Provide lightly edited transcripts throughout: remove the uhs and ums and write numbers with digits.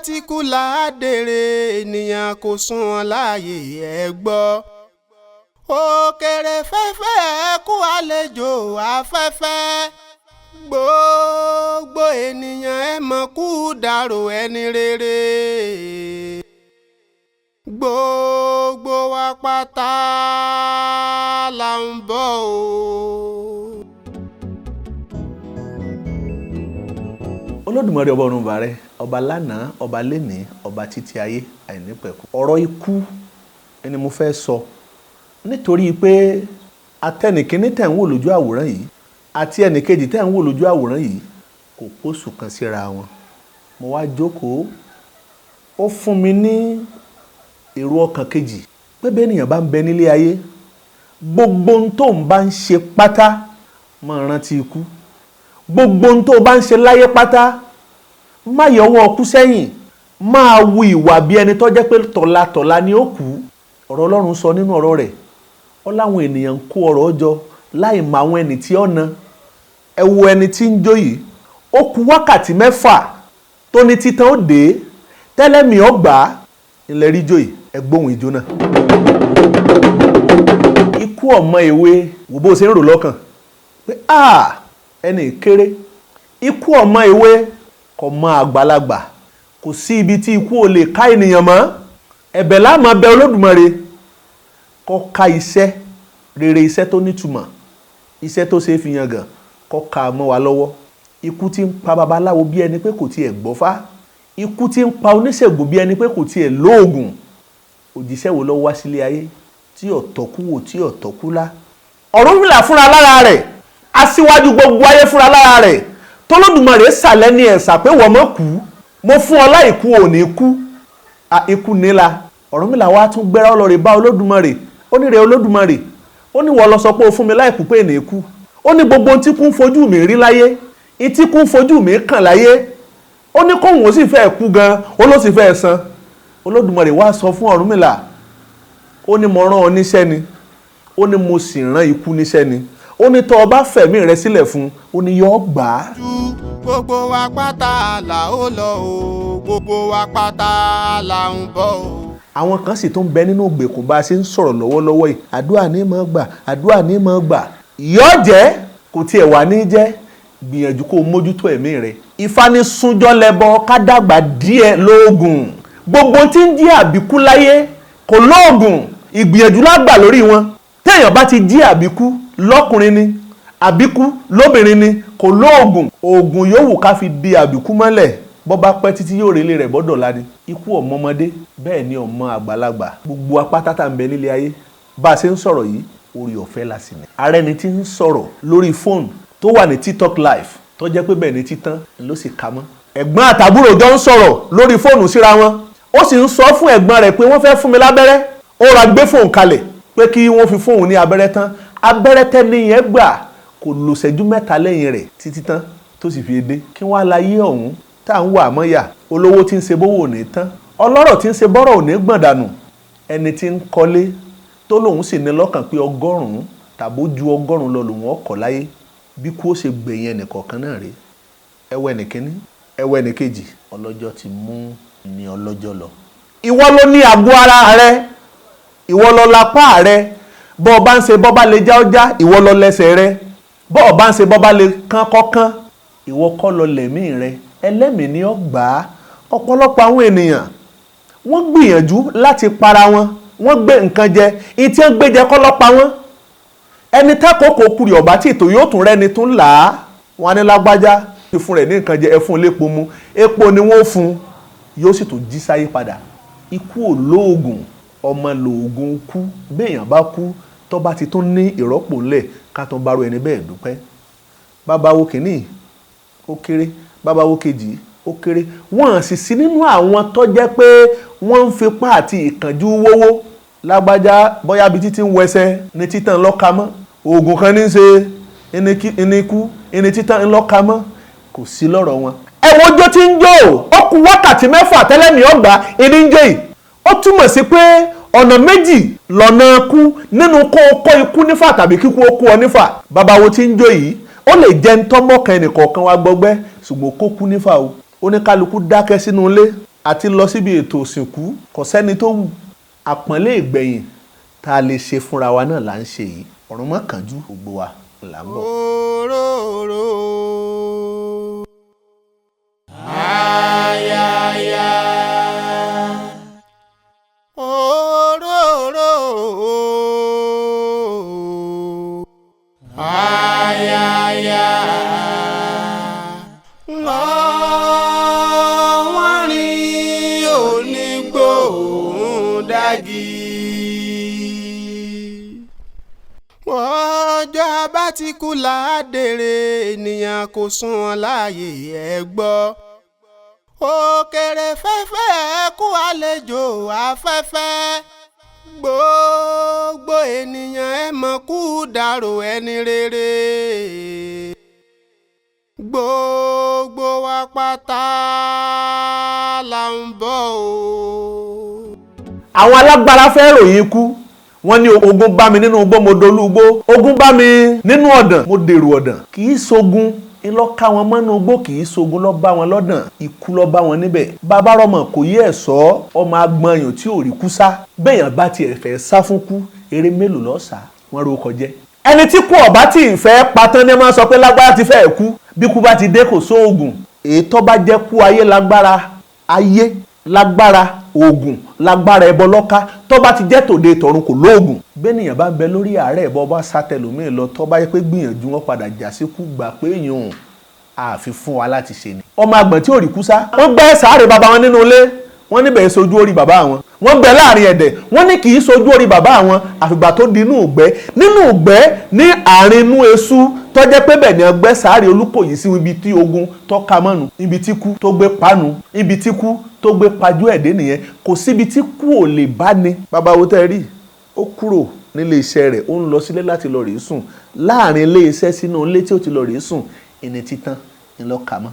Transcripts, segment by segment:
ti kú láàdèrè ènìyàn kò sún wọn láàyè ẹ gbọ́. Òkèrè fẹ́fẹ́ kú àlejò afẹ́fẹ́. Gbogbo ènìyàn ẹ mọ̀ kú dàrò ẹni rere. Gbogbo wa pátá là ń bọ̀ o. Olódùmarè ọba ọ̀run bàrẹ̀, ọba lánàá, ọba lénìí, ọba títí ayé àìnípẹ̀kun. Ọ̀rọ̀ ikú ni mo fẹ́ sọ nítorí pé atẹnìkíní tẹ̀ ń wò lójú àwòrán yìí àti ẹnìkejì tẹ̀ ń wò lójú àwòrán yìí kò pósù kan síra wọn. Mo wá jókòó, ó fún mi ní èrò ọkàn kejì pé bí ènìyàn bá ń bẹ nílé ayé, gbogbo ohun tó ń bá ń ṣe pátá máa rántí ikú. Gbogbo ohun tó bá ń ṣe láyé pátá má yọwọ́ ọkú sẹ́yìn, máa wu ìwà bí ẹni tó jẹ́ pé tọ̀latọ̀la ni ó kú. Ọ̀rọ̀ Ọlọ́run sọ nínú ọ̀rọ̀ rẹ̀, ó láwọn ènìyàn ń kó ọrọ̀ jọ láì mọ àwọn ẹni tí ó ná. Ẹ wo ẹni tí ń jó yìí, ó kù wákàtí 6 tó ní títàn ó dé, tẹ́lẹ̀mí ó gbà á, ilẹ̀ rí jó yìí, ẹ gbóhùn ijó náà. Ikú ọmọ èwe, wò bó ṣe ń rò lọ́kàn pé ẹni kéré. Ikú ọmọ èwe kò mọ àgbàlagbà, kò sí ibi tí ikú ò lè ká ènìyàn mọ́. Ẹ̀bẹ̀ la máa bẹ̀ Olódùmarè kó ká iṣẹ́ rere, iṣẹ́ tó nítumọ̀, iṣẹ́ tó ṣe fi yangàn, kó ká mọ́ wa lọ́wọ́. Ikú tí ń pa babaláwo bí ẹni pé kò tiẹ̀ gbọ́fá, ikú tí ń pa oníṣègùn bí ẹni pé kò tiẹ̀ lóògùn. Òjíṣẹ́ wo ló wá sílé ayé tí ọ̀tọ̀kú wò tí ọ̀tọ̀kú lá? Ọ̀rúnmìlà fúnra lára rẹ̀, aṣíwájú gbogbo ayé fúnra lára rẹ̀, tọ́lọ́dùmarè sàlẹ̀ ní ẹ̀sà pé wọ́n mọ̀ kú, mo fún ọ láìkú ò ní kú. Ikú nílá. Ọ̀rúnmìlà wá tún gbéra ọlọ́rẹ̀ bá Olódùmarè, ó ní rẹ̀ Olódùmarè, ó ní wọ́n lọ sọ pé ó fún mi láìkú pé ní kú. Ó ní gbogbo ohun tí kú ń fojú mi rí láyé, ìtí kú ń fojú mi kàn láyé, ó ní kóhùn ó sì fẹ́ kú gan, ó ló sì fẹ́ san. Olódùmarè wá sọ fún Ọ̀rúnmìlà, ó ní mo rán ọ níṣẹ́ ni, ó ní mo sì rán ikú níṣẹ́ ni, ó ní tọ́ ọ bá fẹ̀mí rẹ sílẹ̀ fún, ó ní yọ gbà á. Gbogbo wa pátá là ó lọ o, gbogbo wa pátá là ń bọ̀ o. Àwọn kan sì tún bẹ nínú ìgbèkùn bá a ṣe ń sọ̀rọ̀ lọ́wọ́lọ́wọ́ yìí, àdúrà ní mọ́ gbà, àdúrà ní mọ́ gbà. Yọ́ jẹ́ kò tiẹ̀ wà ní jẹ́, gbìyànjú kó o mójútó ẹ̀mí rẹ̀. Ifá ní súnjọ́ lẹ́bọ ká dàgbà díẹ̀ lóògùn. Gbogbo tí ń jí àbíkú láyé kò lóògùn, ìgbìyànjú lágbà lórí wọn. Téèyàn bá ti jí àbíkú lọ́kùnrin ni, àbíkú lóbìnrin ni, kò lóògùn. Òògùn yòówù ká fi di àbíkú mọ́lẹ̀, bọ́ bá pẹ́ títí yóò relé rẹ̀ bọ́dọ̀ la ni. Ikú ọmọdé bẹ́ẹ̀ ni ọmọ àgbàlagbà, gbogbo apáta tá ń bẹ nílé ayé bá a ṣe ń sọ̀rọ̀ yìí, orí ọ̀fẹ́ la sì ní. Ààrẹ ni tí ń sọ̀rọ̀ lórí fóònù tó wà ní TikTok live tó jẹ́ pé bẹ́ẹ̀ ni títán ló sì ka mọ́. Ẹ̀gbọ́n àtàbúrò jọ ń sọ̀rọ̀ lórí fóònù síra wọn, ó sì ń sọ fún ẹ̀gbọ́n rẹ̀ pé wọ́n fẹ́ fún mi lábẹ́rẹ́, ó ra gbé fóònù kalẹ̀ pé kí wọ́n fi fóònù ní abẹ́rẹ́ tán. Abẹ́rẹ́ tẹ́ni yẹn gbà kò lò ṣẹ́jú 3 lẹ́yìn rẹ̀ títí tán tó sì fi dé. Kí wọ́n á láyé ọ̀hún tá à ń wà mọ́yà. Olówó tí ń ṣe bówó ò ní tán, ọlọ́rọ̀ tí ń ṣe bọ́rọ̀ ò ní gbọ̀n dànù. Ẹni tí ń kọ́lé tó lòun sì ní lọ́kàn pé 100 tàbí ó ju 100 lọ lòun ọkọ̀ láyé, bí kú ó ṣe gbẹ̀yìn ẹnìkọ̀ọ̀kan náà rèé. Ẹwẹ́ ẹnìkíní, ẹwẹ́ ẹnìkejì, ọlọ́jọ́ ti mú ní ọlọ́jọ́ lọ. Ìwọ ló ní àgọ́ ara rẹ, ìwọ ló lápá rẹ, bọ́ ọ bá ń ṣe bọ́ bá lè já ọjà, ìwọ ló lẹ́sẹ̀ rẹ, bọ́ ọ bá ń ṣe bọ́ bá lè kán kọ́kán, ìwọ kọ́ ló lẹ̀mí rẹ, ẹlẹ́mìí ni ó gbà á. Ọ̀pọ̀lọpọ̀ àwọn ènìyàn wọ́n gbìyànjú láti para wọn, wọ́n gbé nǹkan jẹ, ìtí ń gbé jẹ kọ́ ló pa wọ́n. Ẹni tákòókò kúrì ọ̀bá tí ètò yóò tún rẹ́ni tún là á, wọn ní lágbájá ti fún rẹ̀ ní nǹkan jẹ, ẹ fún lépo mu, epo ni wọ́n fún, yóò sì tún jí sáyé padà. Ikú ò lóògùn, ọmọ lóògùn kú. Béèyàn bá kú tó bá ti tún ní ìrọ́pò ńlẹ̀ ká tún bá ro ẹni bẹ́ẹ̀ dúpẹ́. Bábáwo kìíní ó kéré, bábáwo kejì ó kéré, wọ́n sì sí nínú àwọn tó jẹ́ pé wọ́n ń fipá àti ìkànjú wówó. Lágbájá bóyá bí títí ń wẹsẹ̀ ní títàn lọ́ka mọ́, oògùn kan ní í ṣe ẹni ikú ẹni títàn lọ́ka mọ́, kò sí lọ́rọ̀ wọn. Ẹ̀wọ̀n ojó tí ń jó, ó kù wákàtí 6 tẹ́lẹ̀mí ọgbà ẹni ń jó yìí. Ó túmọ̀ sí pé ọ̀nà méjì lọ́nà kú nínú kó o kó ikú nífà tàbí kíkú ó kú ọ nífà. Babawo tí ń jó yìí, ó lè jẹ́ ń tọ́mọ́kan ẹnìkọ̀ọ̀kan wa gbọgbẹ́, ṣùgbọ́n kó kú nífà o. Oníkálukú dákẹ́ sínú ilé, àti lọ síbi ètò òsìnkú kò sẹ́ni tó wù. Àpọ́nlé ìgbẹ̀yìn tá a lè ṣe fúnra wa náà là ń ṣe yìí. Ọ̀run má kánjú, gbogbo wa là ń bọ̀. Òróró. Ayaya. Òróró. Ayaya. Lọ́wọ́n rí onígbòhùn dági. Ọjọ́ bá ti kú ládèrè ènìyàn kò sún wọn láàyè ẹ gbọ́. Òkèrè fẹ́fẹ́ kú àlejò afẹ́fẹ́. Gbogbo ènìyàn ẹ mọ̀ kú dàrò ẹni rere. Gbogbo wa pátá là ń bọ̀ o. Àwọn alágbára fẹ́ ròyìn ikú. Wọ́n ní ogun bá mi nínú igbó mo dolú igbó, ogun bá mi nínú ọ̀dàn mo dèrò ọ̀dàn. Kì í ṣogun ńlọ ká wọn mọ́nú igbó, kì í ṣogun lọ bá wọn lọ́dàn, ikú lọ bá wọn níbẹ̀. Bàbá rọmọ kò yé ẹ̀ sọ ọmọ agbọ̀nyàn tí ò rí kú sá. Bẹ́ẹ̀yàn bá tiẹ̀ fẹ́ sá fún kú, eré mélòó lọ sá wọ́n ro kọjẹ́. Ẹni tí kú ọ̀bá tí ì fẹ́ patán ní máa sọ pé lágbára ti fẹ́ kú, bí kú bá ti dé kò sóògùn. Èyí tó bá jẹ́ kú ayé lágbára oògùn lágbára ẹbọ lọ́ká, tó bá ti jẹ́ tòde tọ̀run kò lóògùn. Bẹ́nìyàn bá ń bẹ lórí àárẹ̀ ẹbọ bá sátẹlòmíì lọ, tó bá yẹ pé gbìyànjú wọn padà já sí kú, gbà pé èèyàn àfi fún wa láti ṣe ni. Ọmọ àgbọ̀n tí ò rí kú sá, wọ́n gbẹ́ sàárè bàbá wọn nínú ilé, wọ́n níbẹ̀ sojú orí bàbá wọn. Wọ́n gbẹ́ láàrin ẹ̀dẹ̀, wọ́n ní kì í sojú orí bàbá wọn àfìgbà tó di inú ìgbẹ́ ní àárín inú eṣú, tó jẹ́ pé bẹ́ẹ̀ ni ọgbẹ́ sàárè Olúkòyí sí ibi tí ogun tó ka mọ́nu, ibi tí kú tó gbé panu, ibi tí kú tó gbé pajú ẹ̀dẹ́ nìyẹn. Kò síbi tí kú ò lè bá ní. Bàbá wo tẹ́ rí, ó kúrò nílé iṣẹ́ rẹ̀, ó ń lọ sílé láti lọ rèé sùn. Láàrin ilé iṣẹ́ sínú ilé tí ó ti lọ rèé sùn, ẹni títán ńlọ kà mọ́.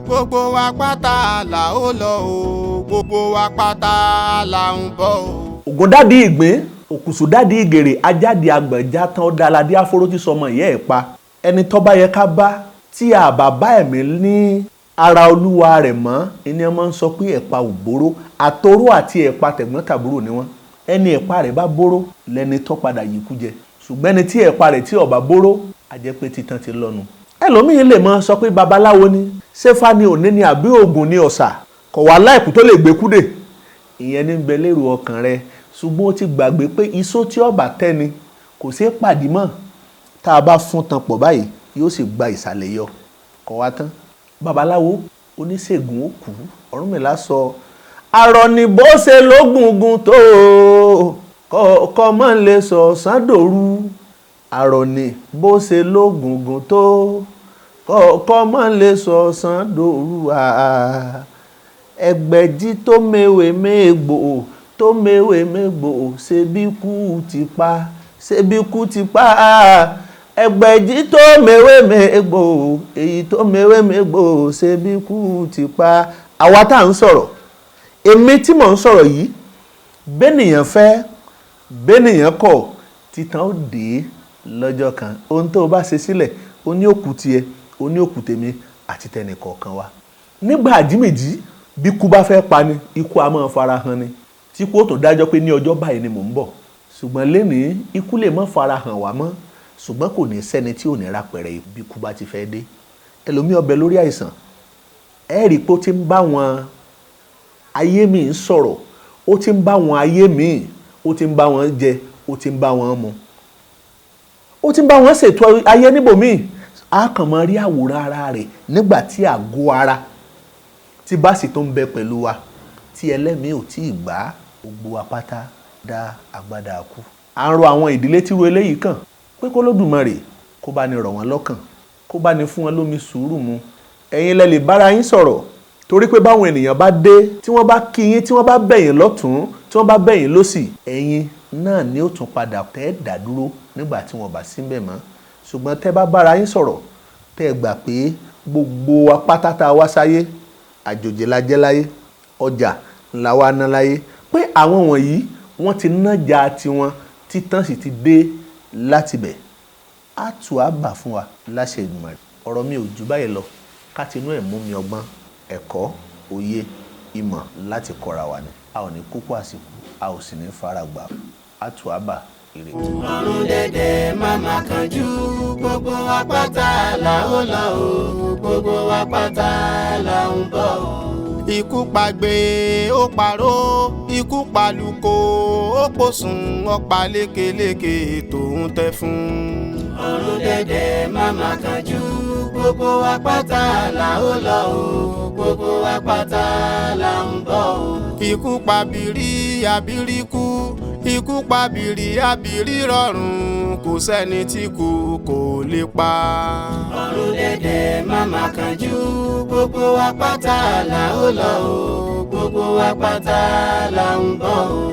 Gbogbo wa pátá là ó lọ o, gbogbo wa pátá là ń bọ̀ o. Ògùn dádì ìgbín, òkùsù dádì ìgèrè, ajáde àgbẹ̀já tán ó dáladé afóró tí sọmọ ìyá ẹ̀ pa. Ẹni tó bá yẹ ká bá tí a bàbá ẹ̀mí ní ara olúwa rẹ̀ mọ́, ẹni ọmọ ń sọ pé ẹ̀pa ò bóró. Àtoró àti ẹ̀pa tẹ̀gbọ́n tàbúrò ni wọ́n. Ẹni ẹ̀pa rẹ̀ bá bóró lẹni tó padà yìí kú jẹ. Ṣùgbọ́n ẹni tí ẹ̀pa rẹ̀ tí ó bá bóró, a jẹ́ pé títán ti lọ́nu. Ẹlòmíín lè mọ sọ pé babaláwo ni, ṣéfà ni òní ni àbí ògùn ni ọ̀sà, kò wá láìkú tó lè gbé kúdè. Ìyẹn ní bẹ lérò ọkàn rẹ, ṣùgbọ́n ó ti gbàgbé pé iṣó tí ọba tẹ́ni kò ṣeé pàdé mọ́. Tá a bá fún tan pọ̀ báyìí yóò sì gba ìsàlẹ̀ yọ, kò wá tán. Babaláwo oníṣègùn ó kú. Ọ̀rúnmìlà sọ àrọ̀ ni bó ṣe lógungun tó kọ́ mọ́ lè sọ sándòru. Àrọ̀ ni bó ṣe lógungun tó kọ́ mọ́ lè sọ sándòru. Ẹgbẹ̀jì tó mewé mégbò ṣe bí kú ti pa, ẹgbẹ̀jì tó mewé mégbò, èyí tó mewé mégbò ṣe bí kú ti pa. Àwa tá à ń sọ̀rọ̀, èmi tí mò ń sọ̀rọ̀ yìí, bẹ́nìyàn fẹ́ bẹ́nìyàn kọ̀, títàn ó dé lọ́jọ́ kan. Ohun tó o bá ṣe sílẹ̀, ó ní òkú tiẹ̀, ó ní òkú tèmi àti tẹnì kọ̀ọ̀kan wa. Nígbà àjímèjì bí kú bá fẹ́ pa ni, ikú a máa fara hàn ni. Tí kú ó tó dájọ́ pé ní ọjọ́ báyìí ni mò ń bọ̀. Ṣùgbọ́n lénìí ikú lè má fara hàn wá mọ́, ṣùgbọ́n kò ní sẹ́ni tí ò ní rápẹ̀rẹ̀ bí kú bá ti fẹ́ dé. Ẹlòmíì ọbẹ̀ lórí àìsàn, ẹ rí i pé ó ti ń bá wọn ayé mi ń sọ̀rọ̀, ó ti ń bá wọn ayé mi, ó ti ń bá wọn jẹ, ó ti ń bá wọn mu, ó ti ń bá wọn ṣètò ayé níbòmíì. A kàn máa rí àwòrán ara rẹ̀ nígbà tí àgọ́ ara tí bá sì tó ń bẹ pẹ̀lú wa, tí ẹlẹ́mìí ò tí ì gbà, gbogbo apáta dá agbádá kú. À ń rọ àwọn ìdílé tí ru eléyìí kàn pé kó Olódùmarè kó bá ní rọ̀ wọ́n lọ́kàn, kó bá ní fún wọn lómi sùúrù mu. Ẹ̀yin lẹ lè bára yín sọ̀rọ̀, torí pé báwọn ènìyàn bá dé, tí wọ́n bá kí yín, tí wọ́n bá bẹ̀yìn lọ́tún, tí wọ́n bá bẹ̀yìn lósì, ẹ̀yin náà ni ó tún padà tẹ́ dá dúró nígbà tí wọ́n bá sí ńbẹ̀ mọ́. Ṣùgbọ́n tẹ́ bá bára yín sọ̀rọ̀, tẹ́ gbà pé gbogbo apáta tá a wá sáyé, àjòjì la jẹ́ láyé, ọjà ńlá wa ná láyé, pé àwọn wọ̀nyí wọ́n ti nájà tiwọn, títàn sì ti dé láti bẹ̀. Á tù á bà fún wa láṣẹ Èdùmàrè. Ọ̀rọ̀ mi ò jù báyìí lọ, ká tinú ẹ̀ mú mi ọgbọ́n, ẹ̀kọ́, òye, ìmọ̀ láti kọ́ra wa ni. A ò ní kókó àsìkò, a ò sì ní fara gbà. Àtúwàbà ire. Ọ̀run dẹ̀dẹ̀ máma kanjú, gbogbo wa pátá la ó lọ o, gbogbo wa pátá la ń bọ̀ o. Ikú pagbe ó paró, ikú palùkò ó pòsùn, ọ̀pá lékeleke tòun tẹ́ fún. Ọ̀run dẹ̀dẹ̀ máma kanjú, gbogbo wa pátá la ó lọ o, gbogbo wa pátá la ń bọ̀ o. Ikú pabiri abiri kú, ikú pabiri abiri rọrùn, kò sẹ́ni tí kú kò lè pa. Ọ̀run dẹ̀dẹ̀ máma kanjú, gbogbo wa pátá la ó lọ o, gbogbo wa pátá la ń bọ̀ o.